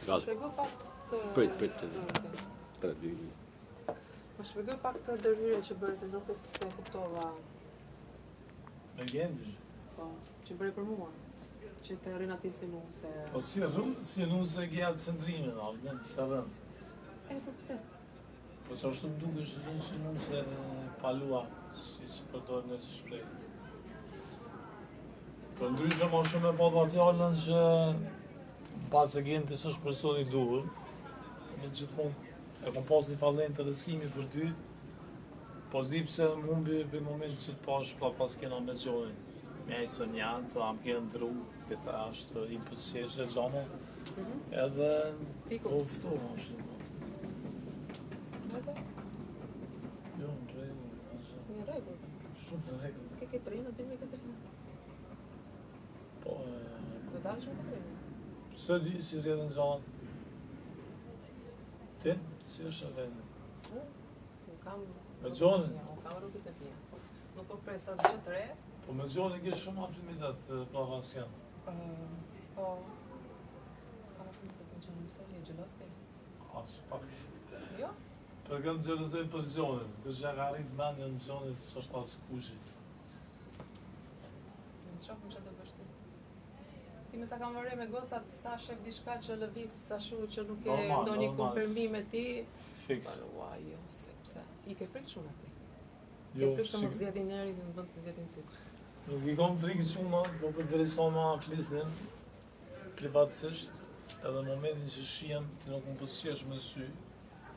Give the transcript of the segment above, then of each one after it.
Shpjegoj pak të... Prit. 3-2. Po shpjegoj pak të ndërhyrje që bëre se nuk e se kuptova. Me gjendësh? Po, që bëre për mua. Që të rrin ati si nuse. Po si nuse gjatë centrimin, në të sërën. Po pse? Po që është të më duke është si nuse palua, si që përdojnë në si shprej. Po ndryshë ma shumë e po të fjallën që pas e gjendës është personi duhur, me gjithmonë e kom pas një falë interesimi për ty, po s'di pse mumbi për moment që të pash pas kena me gjonin. Me e së njanë, të am kena ndru, këta është i pësqeshe gjone, edhe po fëtohë është. Edhe? Jo, në regull. Një regull? Shumë në regull. Ke Ketrinë, ti me Ketrinë? Po, Do dalësh me Ketrinë? së di si rrjedhën gjatë. Ti, si është e vendin? Unë kam... Me gjonin? Unë kam rrugit e tia. Nuk po presa të gjithë re. Po me gjonin ke shumë afrimitet plavansjan. Po... Kam afrimitet të gjonin, mëse një gjelos ti? Asë pak. Jo? Për kënë gjelozej për gjonin, kështë që ka rritë mendje në gjonit së është asë kushi. Në të shofëm që të bësh ti. Ti me sa kam vërre me gocat, sa shef diçka që lëvis, sa shu që nuk e ndonjë konfirmim e ti. Fix. Ua, jo, sepse. I ke frikë shumë ati. Jo, Ke frikë shumë zjedin njerit në vënd të zjedin ty. nuk i kom frikë shumë, po për intereson ma flisnin, privatësisht, edhe në momentin që shihem, ti nuk më pësqesh me sy,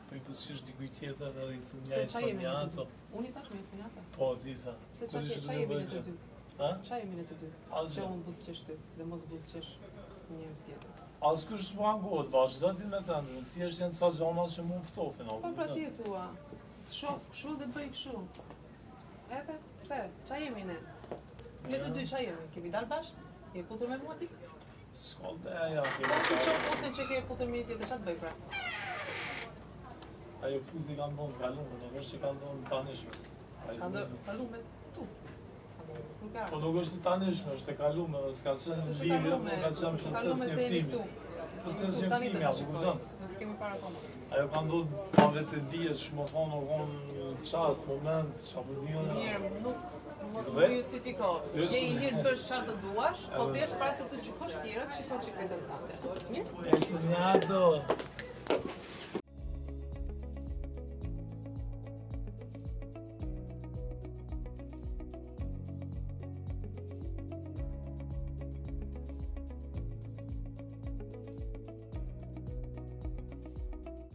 po i pësqesh dikuj tjetër edhe i thë një e së një ato. Unë i tash me së një ato? Po, ti tha. Se qa jemi në të dy? Ha? Qa jemi në të dy? Asgjë. Që unë busqesh ty dhe mos busqesh njërë tjetër. Askush s'po angohet, vazhdo ti me të ndryshë, thjesht janë ca gjona që mu më ftofin. Po pra ti e thua, të shof këshu dhe bëj këshu. Edhe, pse, qa jemi ne? Ne të dy qa jemi? Kemi dalë bashkë? Je putur me mua ti? S'ka beja, Po të qo putin që ke putur me tjetër, qa të bëj pra? ajo puti ka ndonë të kalume, nuk është që ka ndonë të tanishme. Kalu me tu. Po nuk është të tanishme, është e kalume dhe s'ka qenë në lidhje, po ka qenë proces njoftimi. Proces njoftimi, apo kupton? Kemi para koma. Ajo ka ndodhë pa vetë dijet, që më thonë, nuk konë qast, moment, që apo dhjone. Mirë, nuk mos më justifiko. Je i njërë bësh qatë të duash, po vjesht para se të gjykosh tjerët, shiko që këtë të tante. Mirë? E së një ato,